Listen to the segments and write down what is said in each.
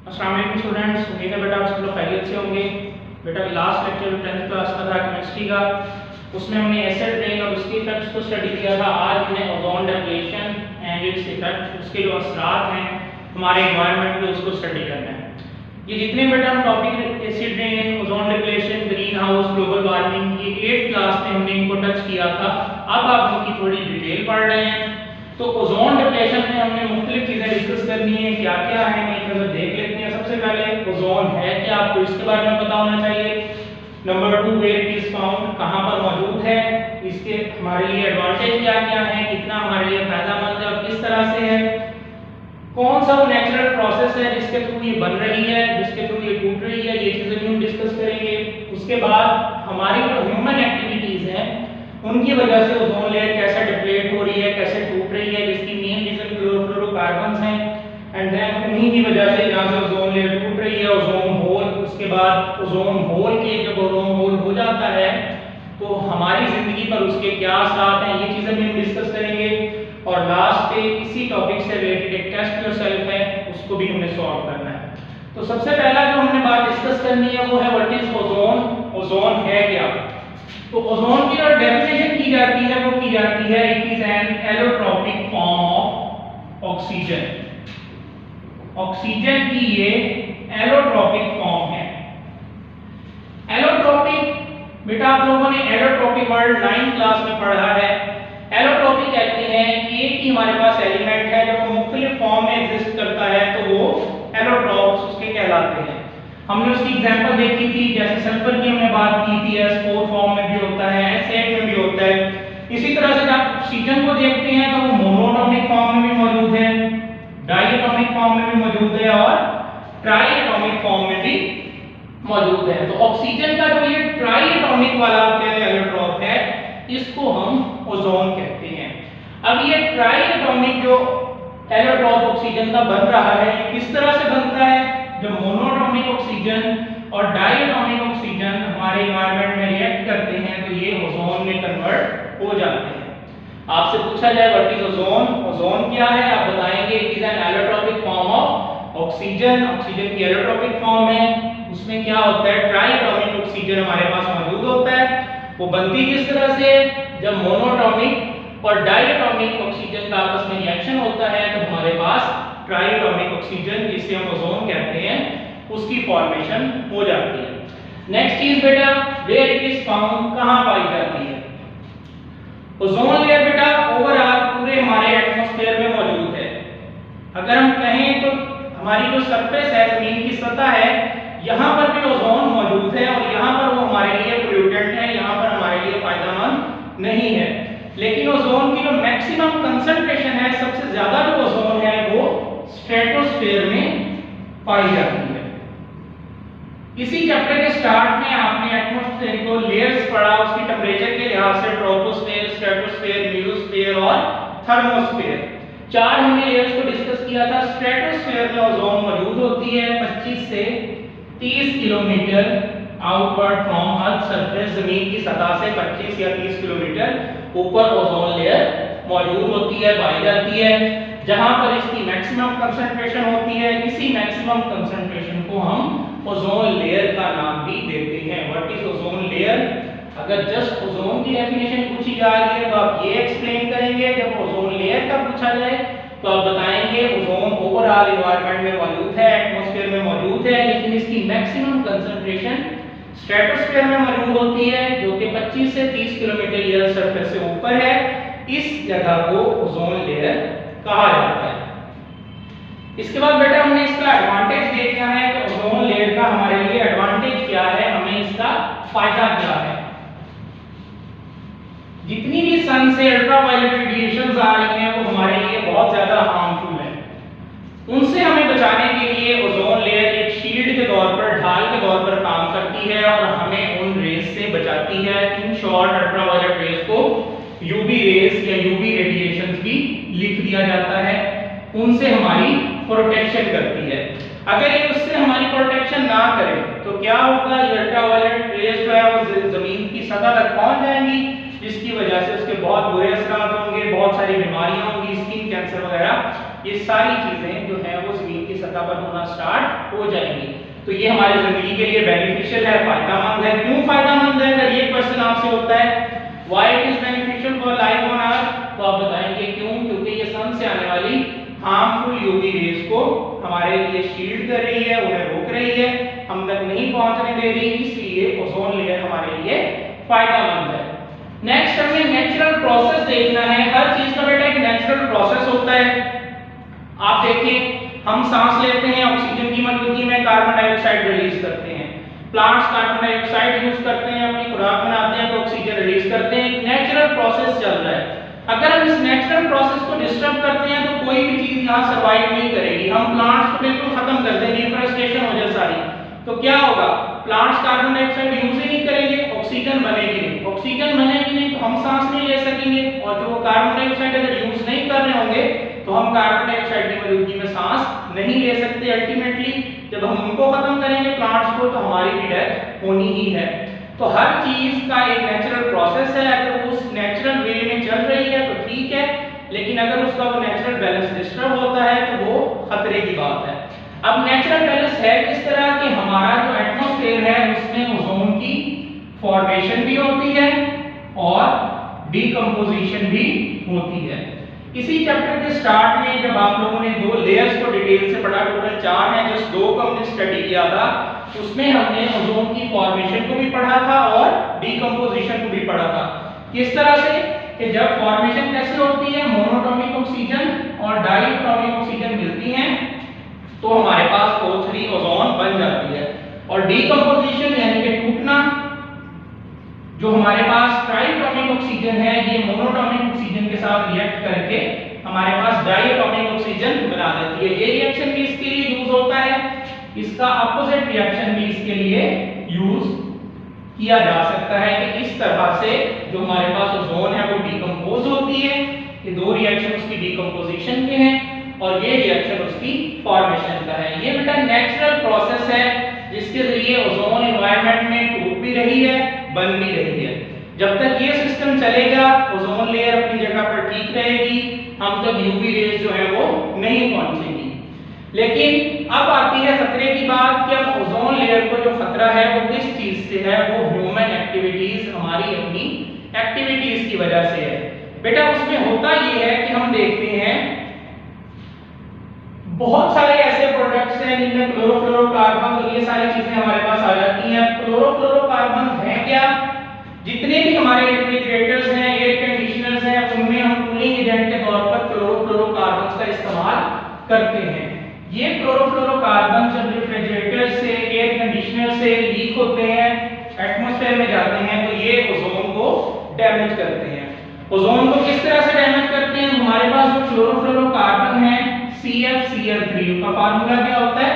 अस्सलाम वालेकुम स्टूडेंट्स, उम्मीद है बेटा आप सब लोग खैरियत से होंगे। बेटा लास्ट लेक्चर 10th क्लास का था केमिस्ट्री का, उसमें हमने एसिड रेन और उसके इफेक्ट्स को स्टडी किया था। आज हमने ozone depletion and its effect, उसके जो असरात हैं हमारे एनवायरनमेंट पे, उसको स्टडी करना है। ये जितने बेटा हम topic acid rain, ozone depletion, green house, global warming, ये 8th क्लास में हमने इनको टच किया था। अब आप उनकी थोड़ी डिटेल पढ़ रहे हैं। तो ओजोन डिप्लीशन में हमने मुख्तलिफ चीज़ें डिस्कस करनी है, क्या क्या है एक नज़र देख लेते हैं। सबसे पहले ओजोन है क्या, आपको इसके बारे में पता होना चाहिए। नंबर 2, वेयर इट इज फाउंड, कहाँ पर मौजूद है, इसके हमारे लिए एडवांटेज क्या क्या है, कितना हमारे लिए फायदेमंद है और किस तरह से है, कौन सा वो नेचुरल प्रोसेस है जिसके थ्रू ये बन रही है, जिसके थ्रू ये टूट रही है, ये चीज़ें भी हम डिस्कस करेंगे। उसके बाद हमारी जो ह्यूमन एक्टिविटीज़ हैं उनकी वजह से ओजोन लेयर कैसे डिप्लीट हो रही है, कैसे टूट रही है, जिसकी मेन रीजन क्लोरोफ्लोरोकार्बन्स हैं। एंड देन उन्हीं की वजह से जहाँ से ओजोन लेयर टूट रही है, ओजोन होल, उसके बाद ओजोन होल के जब ओजोन होल हो जाता है तो हमारी जिंदगी पर उसके क्या असर हैं, ये चीज़ें भी हम डिस्कस करेंगे। और लास्ट पे इसी टॉपिक से रिलेटेड एक टेस्ट योरसेल्फ है, उसको भी हमने सॉल्व करना है। तो सबसे पहला जो हमने बात डिस्कस करनी है वो है व्हाट इज ओजोन, ओजोन है क्या। तो ओजोन की जो डेफिनेशन की जाती है वो की जाती है it is an allotropic form of oxygen. Oxygen की ये एलोट्रॉपिक फॉर्म है। एलोट्रॉपिक बेटा आप लोगों ने एलोट्रॉपिक वर्ड 9th क्लास में पढ़ा है। एलोट्रॉपिक कहते हैं एक ही हमारे पास एलिमेंट है जो मुख्तलिफ फॉर्म में एग्जिस्ट करता है तो वो एलोट्रॉप्स उसके कहलाते हैं। हमने उसकी एग्जांपल देखी थी, जैसे सल्फर की हमने बात की थी, S4 फॉर्म में भी होता है, S8 में भी होता है। इसी तरह से जब आप ऑक्सीजन को देखते हैं तो वो मोनोएटॉमिक फॉर्म में भी मौजूद है, डाइएटॉमिक फॉर्म में भी मौजूद है और ट्राइएटॉमिक फॉर्म में भी मौजूद है। तो ऑक्सीजन का जो ये ट्राइएटॉमिक वाला एलोट्रॉप है इसको हम ओजोन कहते हैं। अब ये ट्राइएटॉमिक जो एलोट्रॉप ऑक्सीजन का बन रहा है ये किस तरह से बनता है, जब मोनोएटॉमिक ऑक्सीजन और डाइएटॉमिक ऑक्सीजन हमारे एनवायरनमेंट में रिएक्ट करते हैं तो ये ओजोन में कन्वर्ट हो जाते हैं। आपसे पूछा जाए व्हाट इज ओजोन, ओजोन क्या है, आप बताएंगे it is an allotropic form of oxygen. Oxygen की एलोट्रॉपिक फॉर्म है, उसमें क्या होता है ट्राइएटॉमिक ऑक्सीजन हमारे पास मौजूद होता है। वो बनती किस तरह से, जब मोनोएटॉमिक और डाइएटॉमिक ऑक्सीजन का आपस में रिएक्शन होता है तो हमारे पास ट्राइएटॉमिक ऑक्सीजन जिसे हम ओजोन कहते हैं उसकी फॉर्मेशन हो जाती है। नेक्स्ट चीज बेटा, वेयर इट इज फाउंड, कहां पाई जाती है। ओजोन लेयर बेटा ओवरऑल पूरे हमारे एटमॉस्फेयर में मौजूद है। अगर हम कहें तो हमारी जो सरफेस है, जमीन की सतह है, यहां पर भी ओजोन मौजूद है और यहां पर वो हमारे लिए पोल्यूटेंट है, यहां पर हमारे लिए फायदेमंद नहीं है। लेकिन ओजोन की जो मैक्सिमम कंसंट्रेशन है, सबसे ज्यादा जो ओजोन है वो स्ट्रेटोस्फेयर में पाई जाती है। इसी चैप्टर के स्टार्ट में आपने एटमॉस्फेयर को लेयर्स पढ़ा, उसकी टेंपरेचर के लिहाज से ट्रोपोस्फेयर, स्ट्रेटोस्फेयर, मेसोस्फेयर और थर्मोस्फेयर, 4 हमने लेयर्स को डिस्कस किया था। स्ट्रेटोस्फेयर में ओजोन मौजूद होती है 25 से 30 kilometre outward from earth surface, जमीन की सतह से 25 या 30 किलोमीटर ऊपर ओजोन लेयर मौजूद होती है, पाई जाती है, जहां पर इसकी मैक्सिमम कंसंट्रेशन होती है। इसी मैक्सिमम कंसंट्रेशन को हम ओजोन लेयर का नाम भी देते हैं। व्हाट इज ओजोन लेयर, अगर जस्ट ओजोन की डेफिनेशन पूछी जा रही है तो आप ये एक्सप्लेन करेंगे, जब ओजोन लेयर का पूछा जाए तो आप बताएंगे ओजोन ओवरऑल एनवायरनमेंट में मौजूद है, एटमॉस्फेयर में मौजूद है, लेकिन इसकी मैक्सिमम कंसंट्रेशन स्ट्रेटोस्फेयर में मौजूद होती है जो कि 25 से 30 किलोमीटर एयर सरफेस से ऊपर है। इस जगह को ओजोन लेयर कहा जाता है। इसके बाद बेटा हमने इसका एडवांटेज देखना है कि ओजोन लेयर का हमारे लिए एडवांटेज क्या है, हमें इसका फायदा क्या है। जितनी भी सन से अल्ट्रावायलेट रेडिएशंस आ रही हैं वो हमारे लिए बहुत ज्यादा हार्मफुल है। उनसे हमें बचाने के लिए ओजोन लेयर एक शील्ड के तौर पर, ढाल के तौर पर काम करती है और हमें उन रेस से बचाती है। इन शॉर्ट अल्ट्रावायलेट रेस को यूवी रेस या यूवी रेडिएशंस भी लिख दिया जाता है, उनसे हमारी प्रोटेक्शन करती है। अगर ये उससे हमारी प्रोटेक्शन ना करे तो क्या होगा, ये अल्ट्रावायलेट रेस जो है वो जमीन की सतह तक पहुंच जाएंगी, जिसकी वजह से उसके बहुत बुरे असर होंगे, बहुत सारी बीमारियां होंगी, स्किन कैंसर वगैरह, ये सारी चीजें जो है वो जमीन की सतह सतह पर होना स्टार्ट हो जाएंगी। तो ये हमारी जिंदगी के लिए बेनिफिशियल है, फायदेमंद है। क्यों फायदेमंद है? अगर ये क्वेश्चन आपसे होता है why it is beneficial for life on earth, तो आप बताएंगे क्यों? क्योंकि ये सन से आने वाली हार्मफुल यूवी रेज को हमारे लिए शील्ड कर रही है, उन्हें रोक रही है, हम तक नहीं पहुंचने दे रही, इसलिए ओजोन लेयर हमारे लिए फायदेमंद है। नेक्स्ट हमें नेचुरल प्रोसेस देखना है। हर चीज का बेटा एक नेचुरल प्रोसेस होता है। आप देखिए, हम सांस लेते हैं, ऑक्सीजन की मौजूदगी में कार्बन डाइऑक्साइड रिलीज करते हैं। प्लांट्स कार्बन डाइऑक्साइड यूज करते हैं, अपनी खुराक बनाते हैं तो ऑक्सीजन रिलीज करते हैं। एक नेचुरल प्रोसेस चल रहा है। अगर हम इस नेचुरल प्रोसेस को डिस्टर्ब करते हैं तो कोई भी चीज यहाँ सर्वाइव नहीं करेगी। हम प्लांट्स को बिल्कुल खत्म कर दें, डिफॉरेस्टेशन हो जाए सारी, तो क्या होगा? प्लांट्स कार्बन डाइऑक्साइड यूज ही नहीं करेंगे, ऑक्सीजन बनेगी नहीं। ऑक्सीजन बनेगी नहीं तो हम सांस नहीं ले सकेंगे, और जो कार्बन डाइऑक्साइड अगर यूज नहीं कर रहे होंगे तो हम कार्बन डाइऑक्साइड की मौजूदगी में सांस नहीं ले सकते। अल्टीमेटली जब हम उनको खत्म करेंगे प्लांट्स को, तो हमारी भी डेथ होनी ही है। तो हर चीज का एक नेचुरल प्रोसेस है। अगर वो उस नेचुरल वे में चल रही है तो ठीक है, लेकिन अगर उसका वो नेचुरल बैलेंस डिस्टर्ब होता है तो वो खतरे की बात है। अब नेचुरल बैलेंस है किस तरह कि हमारा जो एटमॉस्फेयर है उसमें ओजोन की फॉर्मेशन भी होती है और डीकंपोजिशन भी होती है। इसी चैप्टर के स्टार्ट में जब आप लोगों ने दो लेयर्स को डिटेल से पढ़ा, टोटल 4 हैं, जस्ट 2 को हमने स्टडी किया था, उसमें हमने ओजोन की फॉर्मेशन को भी पढ़ा था और डीकंपोजिशन को भी पढ़ा था। किस तरह से कि जब फॉर्मेशन कैसे होती है, मोनोटॉमिक ऑक्सीजन और डाइएटॉमिक ऑक्सीजन मिलती हैं तो हमारे पास O3 ओजोन बन जाती है। और डीकंपोजिशन यानी कि टूटना, जो हमारे पास ट्राइटॉमिक ऑक्सीजन है ये मोनोटॉमिक ऑक्सीजन के साथ रिएक्ट करके हमारे पास डाइएटॉमिक ऑक्सीजन बना देती है। ये रिएक्शन भी इसके लिए यूज होता है, इसका अपोजिट रिएक्शन भी इसके लिए यूज किया जा सकता है कि इस तरह से जो हमारे पास ओजोन है वो डीकंपोज होती है। ये दो रिएक्शन उसकी डीकंपोजिशन के हैं और ये रिएक्शन उसकी फॉर्मेशन का है। ये बेटा नेचुरल प्रोसेस है जिसके जरिए ओजोन एनवायरनमेंट में टूट भी रही है, बन भी रही है। जब तक ये सिस्टम चलेगा ओजोन लेयर अपनी जगह पर ठीक रहेगी, हम तक यूवी रेज जो है वो नहीं पहुंचेगी। लेकिन अब आती है खतरे की बात कि अब ओजोन लेयर को जो खतरा है वो किस चीज से है? वो ह्यूमन एक्टिविटीज, हमारी अपनी एक्टिविटीज की वजह से है। बेटा उसमें होता ये है कि हम देखते हैं बहुत सारे ऐसे प्रोडक्ट्स हैं जिनमें क्लोरोफ्लोरोकार्बन और ये सारी चीजें हमारे पास आ जाती हैं। क्लोरोफ्लोरोकार्बन है क्या? जितने भी हमारे रेफ्रिजरेटर्स हैं, एयर कंडीशनर्स हैं, उनमें हम कूलिंग एजेंट के तौर पर क्लोरोफ्लोरोकार्बन का इस्तेमाल करते हैं। ये क्लोरोफ्लोरोकार्बन जब रेफ्रिजरेटर से, एयर कंडीशनर से लीक होते हैं, एटमॉस्फेयर में जाते हैं तो ये ओजोन को डैमेज करते हैं। ओजोन को किस तरह से डैमेज करते हैं? हमारे पास जो क्लोरोफ्लोरोकार्बन है CFCl3 का फार्मूला क्या होता है?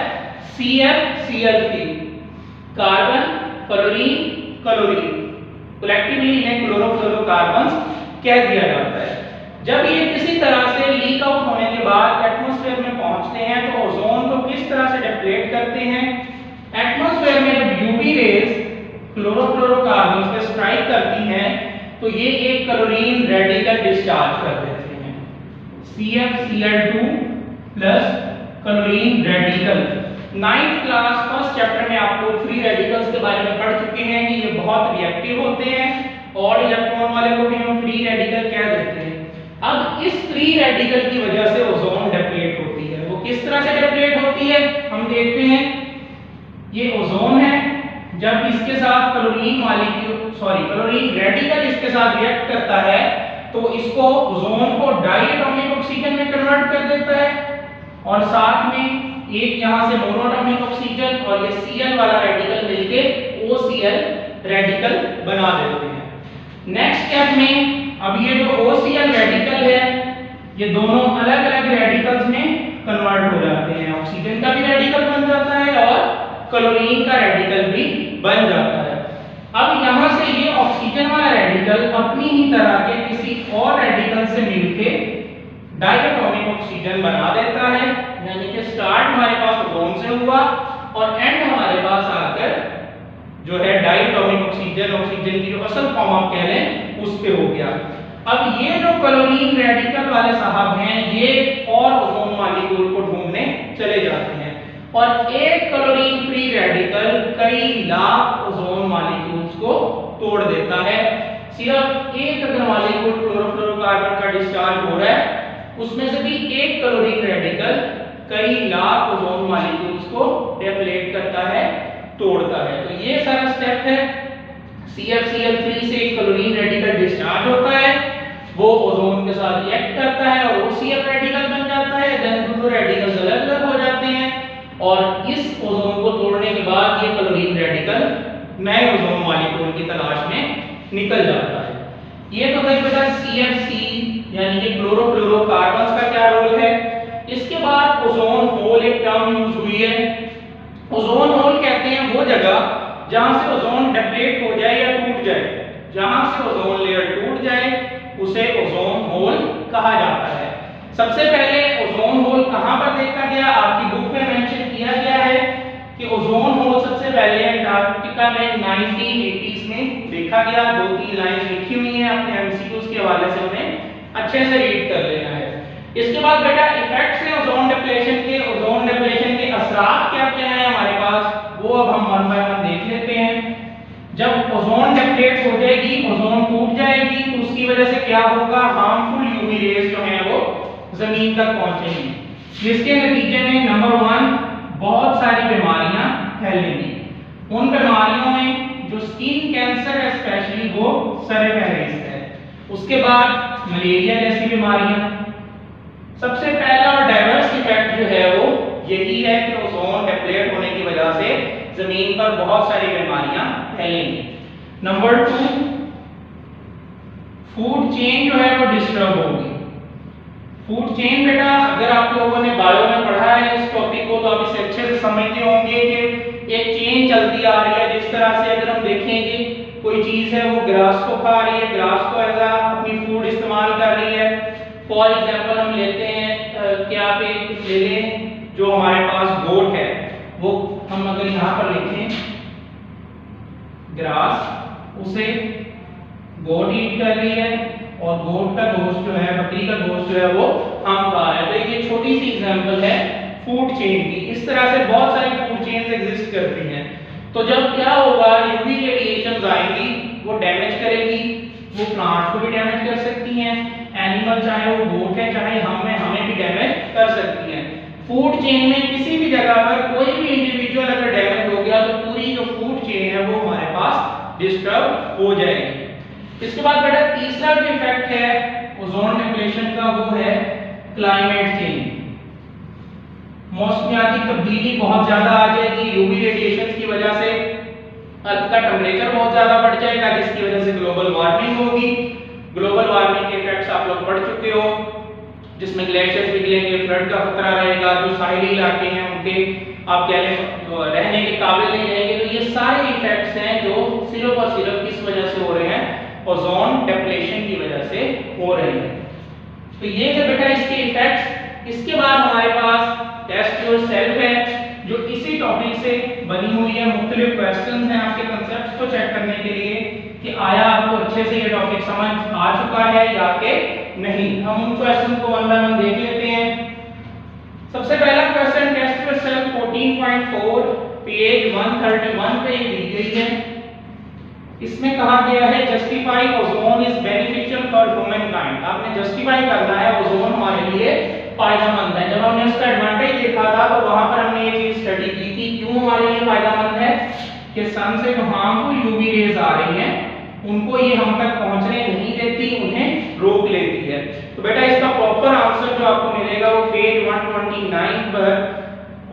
CFCl3 carbon fluorine chlorine, collectively इन्हें क्लोरोफ्लोरोकार्बन्स कह दिया जाता है। जब ये किसी तरह से लीक आउट होने के बाद एटमॉस्फेयर में पहुंचते हैं तो ओजोन को किस तरह से डिप्लेट करते हैं? एटमॉस्फेयर में जब यूवी रेज क्लोरोफ्लोरोकार्बन्स पे स्ट्राइक करती हैं तो ये एक क्लोरीन रेडिकल डिस्चार्ज कर देते हैं, CFCl2 plus chlorine radical. 9th class first chapter में आप लोग फ्री रेडिकल्स के बारे में पढ़ चुके हैं कि ये बहुत रिएक्टिव होते हैं और इलेक्ट्रॉन वाले को भी हम फ्री रेडिकल कह देते हैं। अब इस फ्री रेडिकल की वजह से ओजोन डिप्लेट होती है। वो किस तरह से डिप्लेट होती है हम देखते हैं। ये ओजोन है, जब इसके साथ क्लोरीन रेडिकल इसके साथ रिएक्ट करता है तो इसको ओजोन को डाइएटॉमिक ऑक्सीजन में कन्वर्ट कर देता है और साथ में एक यहां से मोनोटॉमिक ऑक्सीजन और ये Cl वाला रेडिकल मिलके OCl रेडिकल बना देते हैं। नेक्स्ट स्टेप में अब ये जो OCl रेडिकल है ये दोनों अलग-अलग रेडिकल्स में कन्वर्ट हो जाते हैं। ऑक्सीजन का भी रेडिकल बन जाता है और क्लोरीन का रेडिकल भी बन जाता है। अब यहां से ये ऑक्सीजन वाला रेडिकल अपनी ही तरह के किसी और रेडिकल से मिलके डाइएटॉमिक ऑक्सीजन बना देता है, यानी कि स्टार्ट हमारे पास ओजोन से हुआ और एंड हमारे पास आकर जो है डाइएटॉमिक ऑक्सीजन, ऑक्सीजन की जो असल फॉर्म आप कह लें उस पे हो गया। अब ये जो क्लोरीन रेडिकल वाले साहब हैं ये और ओजोन मॉलिक्यूल को ढूंढने चले जाते हैं। और एक क्लोरीन फ्री रेडिकल कई लाख ओजोन मॉलिक्यूल्स को तोड़ देता है। सिर्फ एक अगर मॉलिक्यूल क्लोरोफ्लोरोकार्बन का डिस्चार्ज हो रहा है, उसमें से भी एक क्लोरीन रेडिकल कई लाख ओजोन मॉलिक्यूल्स को डेप्लेट करता है, तोड़ता है। तो ये सारा स्टेप है। CFCl3 से एक क्लोरीन रेडिकल डिस्चार्ज होता है, वो ओजोन के साथ रिएक्ट करता है और OCl रेडिकल बन जाता है। देन दोनों रेडिकल्स अलग अलग हो जाते हैं और इस ओजोन को तोड़ने के बाद ये क्लोरीन रेडिकल नए ओजोन मॉलिक्यूल की तलाश में निकल जाता है। ये तो भाई बेटा CFC यानी कि क्लोरोफ्लोरोकार्बन्स का क्या रोल है। इसके बाद ओजोन होल एक टर्म यूज हुई है। ओजोन होल कहते हैं वो जगह जहां से ओजोन डिप्लीट हो जाए या टूट जाए। जहां से ओजोन लेयर टूट जाए उसे ओजोन होल कहा जाता है। सबसे पहले ओजोन होल कहां पर देखा गया, आपकी बुक में मेंशन किया गया है कि ओजोन होल सबसे पहले अंटार्कटिका में 1980s में देखा गया। 2-3 लाइंस लिखी हुई हैं, अपने एमसीक्यूज के हवाले से उन्हें अच्छे से रीड कर लेना है। इसके बाद बेटा इफेक्ट्स हैं ओजोन डिप्लेशन के। ओजोन डिप्लेशन के असरात क्या क्या है हमारे पास, वो अब हम वन बाय वन देख लेते हैं। जब ओजोन डिप्लेट हो जाएगी, ओजोन टूट जाएगी, तो उसकी वजह से क्या होगा, हार्मफुल यूवी रेज जो है वो जमीन तक पहुंचेंगी, जिसके नतीजे में नंबर 1 बहुत सारी बीमारियां फैलेंगी। उन बीमारियों में जो स्किन कैंसर है स्पेशली वो सबसे है। उसके बाद मलेरिया जैसी बीमारियां। सबसे पहला और डाइवर्स इफेक्ट जो है वो यही है कि ओजोन डिप्लेट होने की वजह से जमीन पर बहुत सारी बीमारियां फैलेंगी। नंबर 2, फूड चेन जो है वो डिस्टर्ब होगी। फूड चेन बेटा अगर आप लोगों ने बायो में पढ़ा है इस टॉपिक को तो आप इसे अच्छे से समझते होंगे कि एक चेन चलती आ रही है। जिस तरह से अगर हम देखेंगे कोई चीज है वो ग्रास को खा रही है, ग्रास को एज अपनी फूड इस्तेमाल कर रही है। फॉर एग्जांपल हम लेते हैं क्या पे ले लें, जो हमारे पास गोट है वो हम अगर यहाँ पर लिखें ग्रास, उसे गोट ईट कर रही है और गोट का गोश्त जो है, बकरी का गोश्त जो है वो हम खा रहे हैं। तो ये छोटी सी एग्जांपल है फूड चेन की। इस तरह से बहुत सारी फूड चेन्स एग्जिस्ट करती हैं। तो जब क्या होगा, यूवी रेडिएशंस आएंगी, वो डैमेज करेगी, वो प्लांट्स को भी डैमेज कर सकती हैं, एनिमल चाहे वो गोट है चाहे हमें भी डैमेज कर सकती हैं। फूड चेन में किसी भी जगह पर कोई भी इंडिविजुअल अगर डैमेज हो गया तो पूरी जो फूड चेन है वो हमारे पास डिस्टर्ब हो जाएगी। इसके बाद बेटा तीसरा जो इफेक्ट है ओजोन डिप्लेशन का वो है क्लाइमेट चेंज। मौसमियाती तब्दीली बहुत ज्यादा आ जाएगी यूवी रेडिएशन की वजह से। अर्थ का टेम्परेचर बहुत ज्यादा बढ़ जाएगा, जिसकी वजह से ग्लोबल वार्मिंग होगी। ग्लोबल वार्मिंग के इफेक्ट्स आप लोग पढ़ चुके हो, जिसमें ग्लेशियर्स पिघलेंगे, फ्लड का खतरा रहेगा, जो साहिली इलाके हैं उनके आप कह लें रहने के काबिल नहीं रहेंगे। तो ये सारे इफेक्ट्स हैं जो सिर्फ और सिर्फ किस वजह से हो रहे हैं, ओजोन डिप्लेशन की वजह से हो रहे हैं। तो ये थे बेटा इसके इफेक्ट्स। इसके बाद हमारे पास टेस्ट योरसेल्फ है जो इसी टॉपिक से बनी हुई है। मुख्तलिफ क्वेश्चंस हैं आपके कंसेप्ट्स को चेक करने के लिए कि आया आपको अच्छे से ये टॉपिक समझ आ चुका है या कि नहीं। हम उन क्वेश्चन को वन बाय वन देख लेते हैं। सबसे पहला क्वेश्चन टेस्ट योरसेल्फ 14.4 पेज 131 पे दी गई है। इसमें कहा गया है justify ozone is beneficial for human kind. आपने जस्टिफाई करना है ओजोन हमारे लिए फायदेमंद है। जब हमने उसका एडवांटेज देखा था तो वहां पर हमने ये चीज स्टडी की थी क्यों हमारे लिए फायदेमंद है कि सन से जो हार्मफुल यूवी रेज आ रही हैं उनको ये हम तक पहुंचने नहीं देती, उन्हें रोक लेती है। तो बेटा इसका प्रॉपर आंसर जो आपको मिलेगा वो पेज 129 पर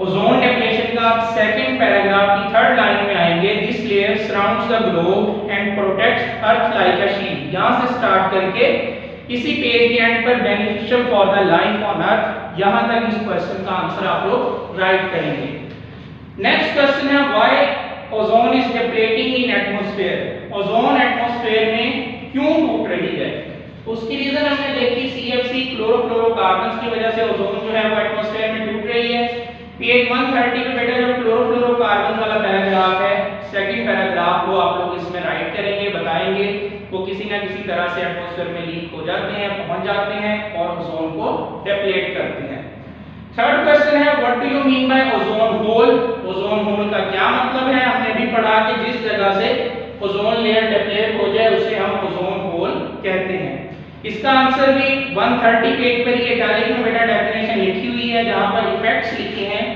ओजोन डिप्लेशन का सेकंड पैराग्राफ की थर्ड लाइन में आएंगे। This layer surrounds the globe and protects earth like a shield. यहां से स्टार्ट करके इसी पेज के एंड पर beneficial for the life on earth, यहां तक इस क्वेश्चन का आंसर आप लोग राइट करेंगे। नेक्स्ट क्वेश्चन है why ozone is depleting in atmosphere. Ozone atmosphere में क्यों टूट रही है? उसकी रीजन हमने देखी CFC क्लोरोफ्लोरोकार्बन्स की वजह से ओजोन जो है वो एटमॉस्फेयर में टूट रही है। पेज 130 पे बेटा जो क्लोरोफ्लोरोकार्बन वाला पैराग्राफ है, सेकंड पैराग्राफ वो आप लोग इसमें राइट करेंगे, बताएंगे वो किसी ना किसी तरह से एटमॉस्फेयर में लीक हो जाते हैं, पहुंच जाते हैं और ओजोन को डिप्लेट करते हैं। थर्ड क्वेश्चन क्वेश्चन है what do you mean by ozone hole. Ozone hole का क्या मतलब है? हमने भी पढ़ा कि जिस जगह से ओजोन लेयर डिप्लीट हो जाए उसे हम ओजोन होल कहते हैं। इसका आंसर भी 130 पेज पर ये इटैलिक में बेटा डेफिनेशन लिखी हुई है, जहां पर इफेक्ट्स लिखे हैं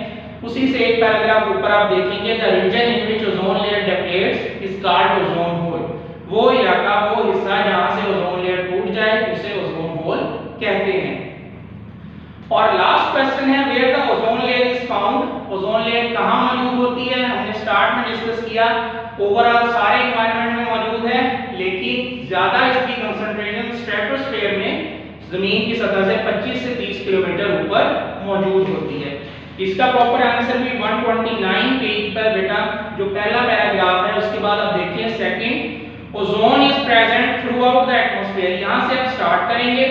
उसी से एक पैराग्राफ ऊपर आप देखेंगे, the reason in which ozone layer depletes is called ozone hole. वो इलाका, वो हिस्सा जहां से ओजोन लेयर टूट जाए उसे ओजोन होल कहते हैं। और लास्ट क्वेश्चन है where the ozone layer is found. Ozone layer कहां मौजूद होती है? हमने स्टार्ट में डिस्कस किया ओवरऑल सारे एनवायरनमेंट में मौजूद है, लेकिन ज्यादा इसकी कंसंट्रेशन स्ट्रेटोस्फीयर में जमीन की सतह से 25 से 30 किलोमीटर ऊपर मौजूद होती है। इसका प्रॉपर आंसर भी 129 पेज पर बेटा जो पहला पैराग्राफ है उसके बाद आप देखिए second, ozone is present through out the atmosphere. यहां से आप स्टार्ट करेंगे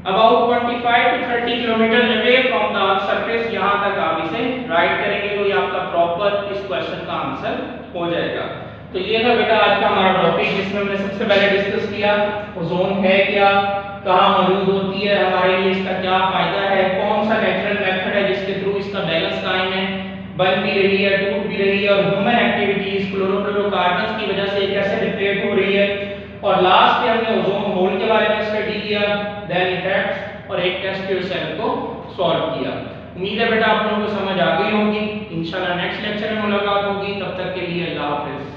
about 25 to 30 kilometre away from the earth surface, यहां तक आप इसे राइट करेंगे तो ये आपका प्रॉपर इस क्वेश्चन का आंसर हो जाएगा। तो ये था बेटा आज का हमारा टॉपिक जिसमें हमने सबसे पहले डिस्कस किया ओजोन है क्या, कहां मौजूद होती है, हमारे लिए इसका क्या फायदा है, कौन सा नेचुरल मेथड है जिसके थ्रू इसका बैलेंस कायम है, बन भी रही है, टूट भी रही है, और ह्यूमन एक्टिविटीज क्लोरोफ्लोरोकार्बन्स की वजह से कैसे डिप्लीट हो रही है, और लास्ट में हमने ओजोन होल के बारे में स्टडी किया, देन इफेक्ट्स और एक टेस्ट क्वेश्चन को सॉल्व किया। उम्मीद है बेटा आप लोगों को समझ आ गई होगी। इंशाल्लाह नेक्स्ट लेक्चर में मुलाकात होगी, तब तक के लिए अल्लाह हाफिज।